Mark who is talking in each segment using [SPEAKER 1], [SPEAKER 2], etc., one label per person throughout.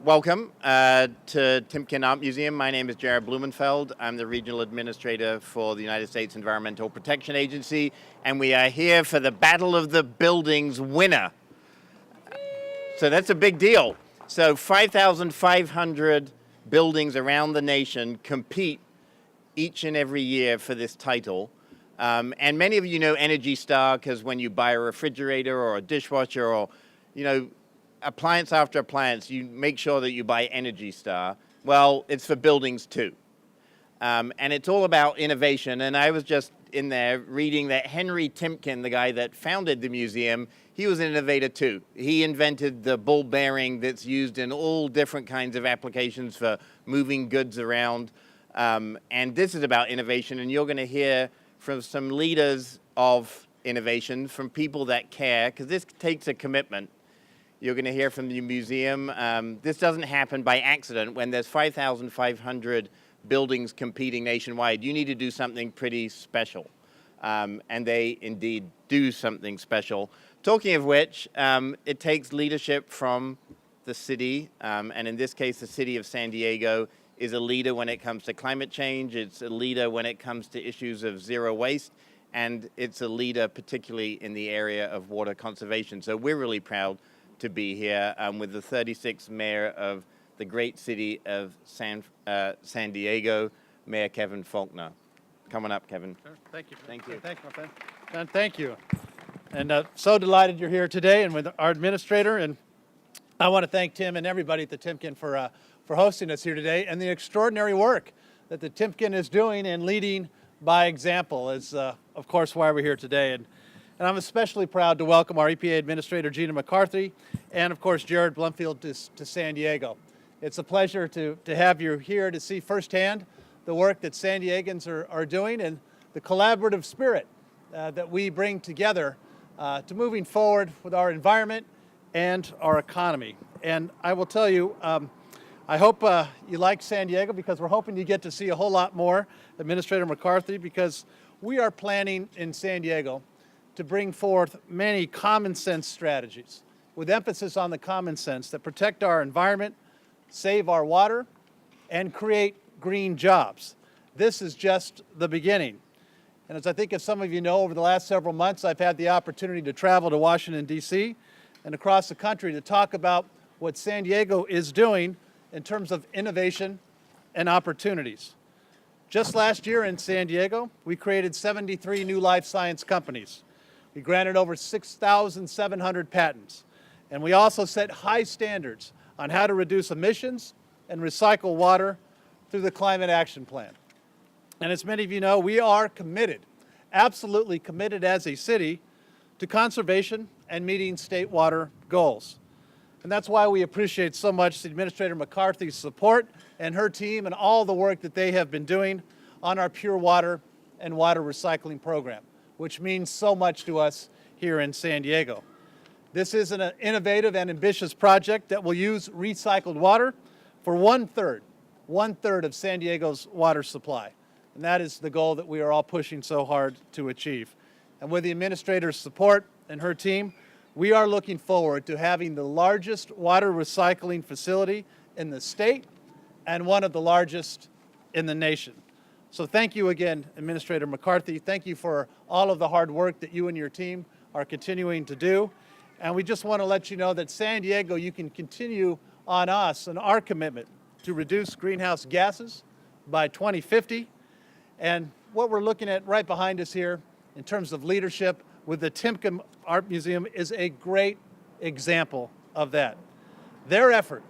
[SPEAKER 1] Welcome to Timken Art Museum. My name is Jared Blumenfeld. I'm the Regional Administrator for the United States Environmental Protection Agency, and we are here for the Battle of the Buildings winner. So that's a big deal. So 5,500 buildings around the nation compete each and every year for this title. And many of you know Energy Star because when you buy a refrigerator or a dishwasher or, appliance after appliance, you make sure that you buy Energy Star. Well, it's for buildings too. And it's all about innovation. And I was just in there reading that Henry Timken, the guy that founded the museum, he was an innovator too. He invented the ball bearing that's used in all different kinds of applications for moving goods around. And this is about innovation, and you're going to hear from some leaders of innovation, from people that care, because this takes a commitment. You're going to hear from the museum. This doesn't happen by accident. When there's 5,500 buildings competing nationwide, you need to do something pretty special. And they indeed do something special. Talking of which, it takes leadership from the city, and in this case, the city of San Diego is a leader when it comes to climate change. It's a leader when it comes to issues of zero waste, and it's a leader particularly in the area of water conservation. So we're really proud to be here with the 36th mayor of the great city of San Diego, Mayor Kevin Faulconer. Come on up, Kevin.
[SPEAKER 2] Sure. Thank you.
[SPEAKER 1] Thank you.
[SPEAKER 2] Thank you, my friend. And thank you. And so delighted you're here today and with our administrator. And I want to thank Tim and everybody at the Timken for hosting us here today, and the extraordinary work that the Timken is doing and leading by example is, of course, why we're here today. And I'm especially proud to welcome our EPA Administrator, Gina McCarthy, and, of course, Jared Blumfield to San Diego. It's a pleasure to have you here to see firsthand the work that San Diegans are doing and the collaborative spirit that we bring together to moving forward with our environment and our economy. And I will tell you, I hope you like San Diego, because we're hoping you get to see a whole lot more, Administrator McCarthy, because we are planning in San Diego to bring forth many common sense strategies with emphasis on the common sense that protect our environment, save our water, and create green jobs. This is just the beginning. And as I think as some of you know, over the last several months, I've had the opportunity to travel to Washington, D.C. and across the country to talk about what San Diego is doing in terms of innovation and opportunities. Just last year in San Diego, we created 73 new life science companies. We granted over 6,700 patents. And we also set high standards on how to reduce emissions and recycle water through the Climate Action Plan. And as many of you know, we are committed, absolutely committed as a city, to conservation and meeting state water goals. And that's why we appreciate so much Administrator McCarthy's support and her team and all the work that they have been doing on our pure water and water recycling program, which means so much to us here in San Diego. This is an innovative and ambitious project that will use recycled water for one-third of San Diego's water supply. And that is the goal that we are all pushing so hard to achieve. And with the administrator's support and her team, we are looking forward to having the largest water recycling facility in the state and one of the largest in the nation. So thank you again, Administrator McCarthy. Thank you for all of the hard work that you and your team are continuing to do. And we just want to let you know that San Diego, you can continue on us and our commitment to reduce greenhouse gases by 2050. And what we're looking at right behind us here in terms of leadership with the Timken Art Museum is a great example of that. Their effort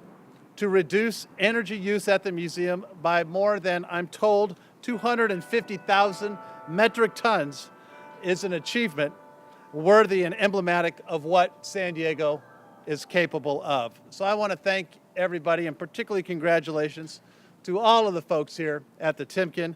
[SPEAKER 2] to reduce energy use at the museum by more than, I'm told, 250,000 metric tons is an achievement worthy and emblematic of what San Diego is capable of. So I want to thank everybody, and particularly congratulations to all of the folks here at the Timken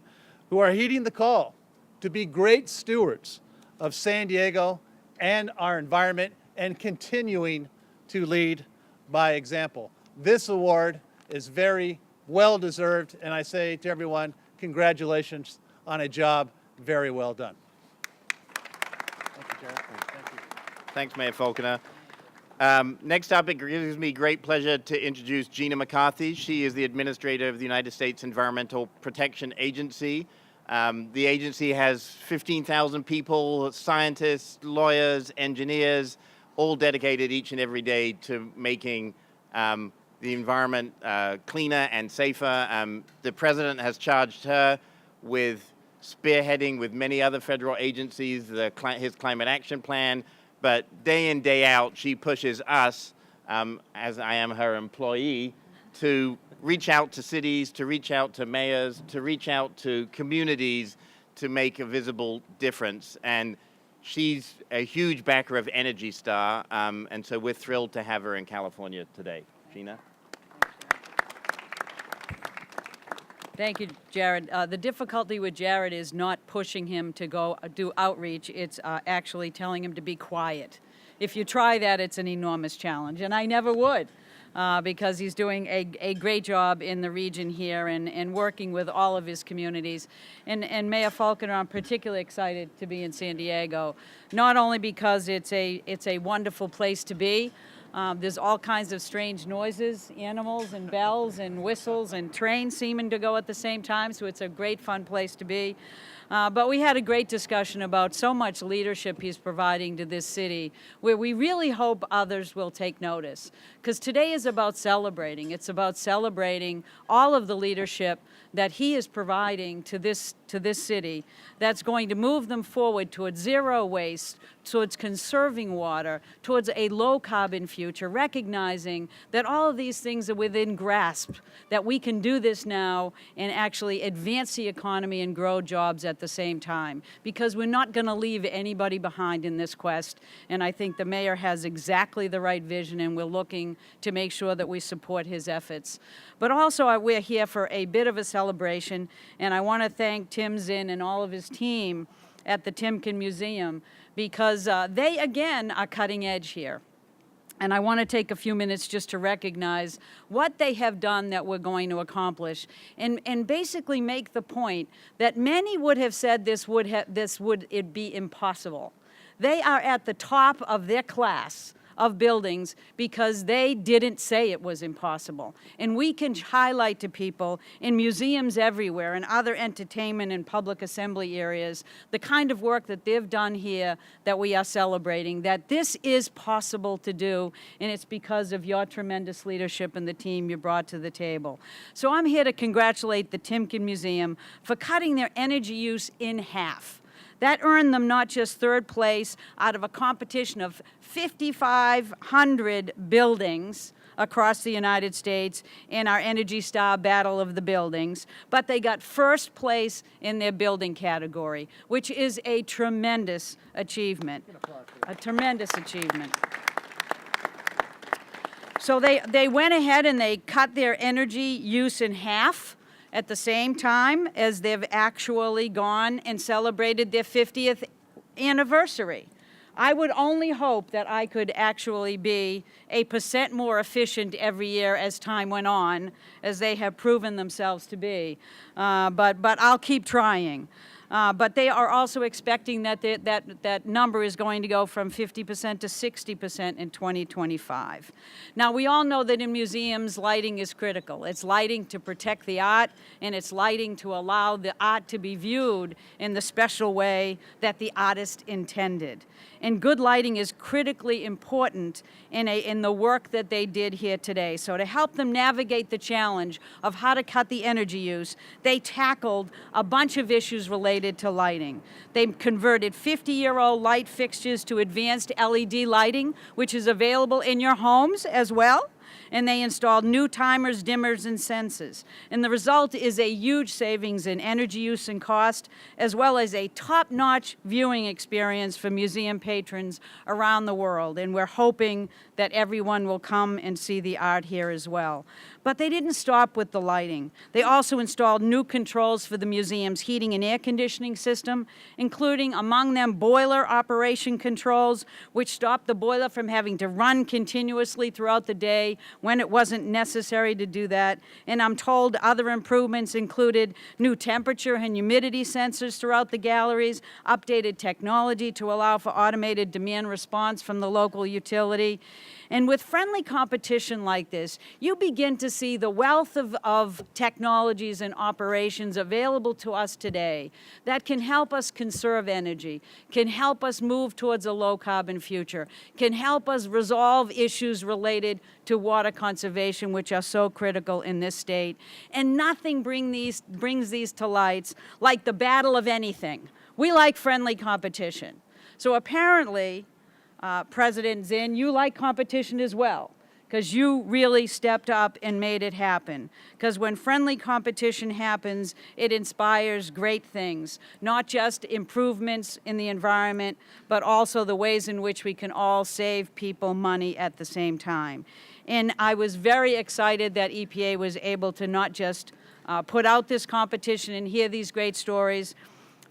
[SPEAKER 2] who are heeding the call to be great stewards of San Diego and our environment and continuing to lead by example. This award is very well deserved, and I say to everyone, congratulations on a job very well done. Thank you, Jared. Thank you.
[SPEAKER 1] Thanks, Mayor Faulconer. Next up, it gives me great pleasure to introduce Gina McCarthy. She is the administrator of the United States Environmental Protection Agency. The agency has 15,000 people, scientists, lawyers, engineers, all dedicated each and every day to making the environment cleaner and safer. The president has charged her with spearheading with many other federal agencies his climate action plan, but day in, day out, she pushes us, as I am her employee, to reach out to cities, to reach out to mayors, to reach out to communities to make a visible difference. And she's a huge backer of Energy Star, and so we're thrilled to have her in California today. Gina?
[SPEAKER 3] Thank you, Jared. The difficulty with Jared is not pushing him to go do outreach. It's actually telling him to be quiet. If you try that, it's an enormous challenge, and I never would. Because he's doing a great job in the region here and working with all of his communities. And Mayor Faulconer, I'm particularly excited to be in San Diego, not only because it's a wonderful place to be. There's all kinds of strange noises, animals and bells and whistles and trains seeming to go at the same time, so it's a great fun place to be. But we had a great discussion about so much leadership he's providing to this city, where we really hope others will take notice. Because today is about celebrating. It's about celebrating all of the leadership that he is providing to this city that's going to move them forward towards zero waste, towards conserving water, towards a low-carbon future, recognizing that all of these things are within grasp, that we can do this now and actually advance the economy and grow jobs at the same time, because we're not going to leave anybody behind in this quest. And I think the mayor has exactly the right vision, and we're looking to make sure that we support his efforts. But also, we're here for a bit of a celebration, and I want to thank Tim Zinn and all of his team at the Timken Museum, because they, again, are cutting edge here. And I want to take a few minutes just to recognize what they have done that we're going to accomplish, and basically make the point that many would have said this would be impossible. They are at the top of their class of buildings because they didn't say it was impossible. And we can highlight to people in museums everywhere and other entertainment and public assembly areas the kind of work that they've done here that we are celebrating, that this is possible to do, and it's because of your tremendous leadership and the team you brought to the table. So I'm here to congratulate the Timken Museum for cutting their energy use in half. That earned them not just third place out of a competition of 5,500 buildings across the United States in our Energy Star Battle of the Buildings, but they got first place in their building category, which is a tremendous achievement. A tremendous achievement. So they went ahead and they cut their energy use in half at the same time as they've actually gone and celebrated their 50th anniversary. I would only hope that I could actually be 1% more efficient every year as time went on, as they have proven themselves to be. But I'll keep trying. But they are also expecting that that number is going to go from 50% to 60% in 2025. Now, we all know that in museums, lighting is critical. It's lighting to protect the art, and it's lighting to allow the art to be viewed in the special way that the artist intended. And good lighting is critically important in the work that they did here today. So to help them navigate the challenge of how to cut the energy use, they tackled a bunch of issues related to lighting. They converted 50-year-old light fixtures to advanced LED lighting, which is available in your homes as well. And they installed new timers, dimmers, and sensors. And the result is a huge savings in energy use and cost, as well as a top-notch viewing experience for museum patrons around the world. And we're hoping that everyone will come and see the art here as well. But they didn't stop with the lighting. They also installed new controls for the museum's heating and air conditioning system, including, among them, boiler operation controls, which stop the boiler from having to run continuously throughout the day, when it wasn't necessary to do that. And I'm told other improvements included new temperature and humidity sensors throughout the galleries, updated technology to allow for automated demand response from the local utility. And with friendly competition like this, you begin to see the wealth of technologies and operations available to us today that can help us conserve energy, can help us move towards a low-carbon future, can help us resolve issues related to water conservation, which are so critical in this state. And nothing brings these to lights like the battle of anything. We like friendly competition. So apparently, President Zinn, you like competition as well, because you really stepped up and made it happen. Because when friendly competition happens, it inspires great things, not just improvements in the environment, but also the ways in which we can all save people money at the same time. And I was very excited that EPA was able to not just put out this competition and hear these great stories,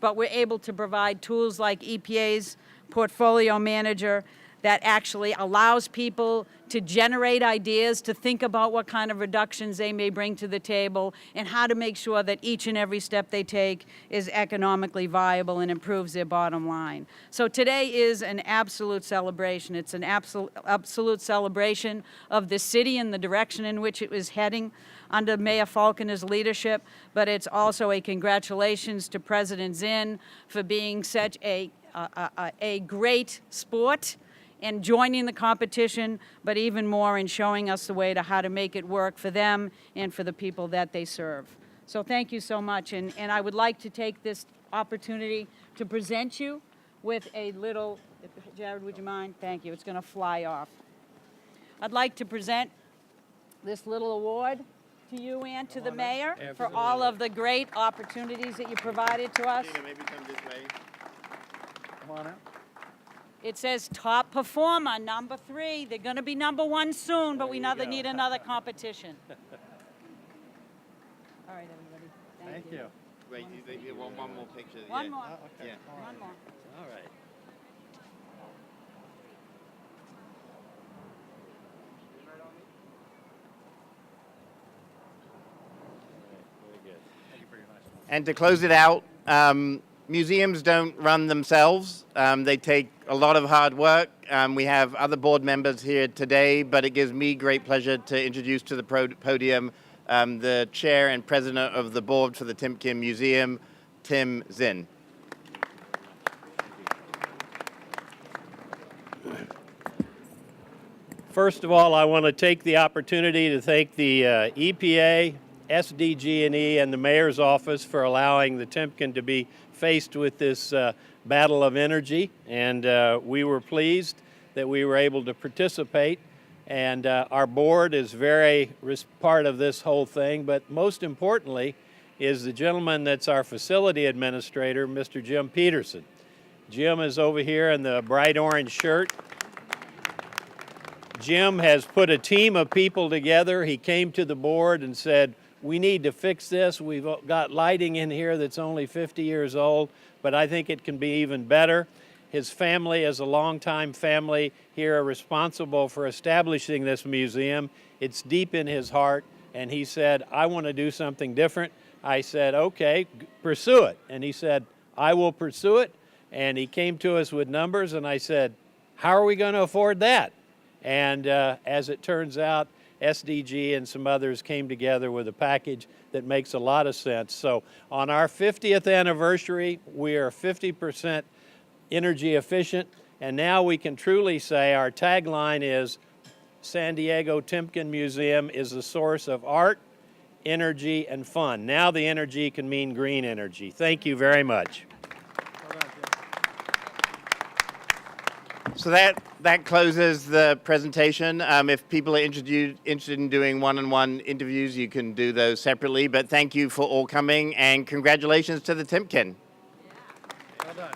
[SPEAKER 3] but we're able to provide tools like EPA's Portfolio Manager that actually allows people to generate ideas, to think about what kind of reductions they may bring to the table, and how to make sure that each and every step they take is economically viable and improves their bottom line. So today is an absolute celebration. It's an absolute celebration of the city and the direction in which it was heading under Mayor Faulconer's leadership, but it's also a congratulations to President Zinn for being such a great sport and joining the competition, but even more in showing us the way to how to make it work for them and for the people that they serve. So thank you so much, and I would like to take this opportunity to present you with a little, Jared, would you mind? Thank you, it's gonna fly off. I'd like to present this little award to you and to the mayor for all of the great opportunities that you provided to us.
[SPEAKER 1] Gina, maybe come this way.
[SPEAKER 2] Come on out.
[SPEAKER 3] It says top performer, #3. They're going to be #1 soon, but we need another competition. All right, everybody. Thank you.
[SPEAKER 1] Wait, you want one more picture?
[SPEAKER 3] One
[SPEAKER 1] Yeah.
[SPEAKER 3] more.
[SPEAKER 2] Okay.
[SPEAKER 1] Yeah.
[SPEAKER 3] One more.
[SPEAKER 2] All right. Very good. Thank you very much.
[SPEAKER 1] And to close it out, museums don't run themselves. They take a lot of hard work. We have other board members here today, but it gives me great pleasure to introduce to the podium the chair and president of the board for the Timken Museum, Tim Zinn.
[SPEAKER 4] First of all, I want to take the opportunity to thank the EPA, SDG&E, and the mayor's office for allowing the Timken to be faced with this battle of energy, and we were pleased that we were able to participate, and our board is very part of this whole thing, but most importantly is the gentleman that's our facility administrator, Mr. Jim Peterson. Jim is over here in the bright orange shirt. Jim has put a team of people together. He came to the board and said, we need to fix this. We've got lighting in here that's only 50 years old, but I think it can be even better. His family is a longtime family here responsible for establishing this museum. It's deep in his heart, and he said, I want to do something different. I said, okay, pursue it. And he said, I will pursue it. And he came to us with numbers, and I said, how are we going to afford that? And as it turns out, SDG and some others came together with a package that makes a lot of sense. So on our 50th anniversary, we are 50% energy efficient, and now we can truly say our tagline is San Diego Timken Museum is a source of art, energy, and fun. Now the energy can mean green energy. Thank you very much.
[SPEAKER 1] So that closes the presentation. If people are interested in doing one-on-one interviews, you can do those separately. But thank you for all coming, and congratulations to the Timken.
[SPEAKER 2] Well done.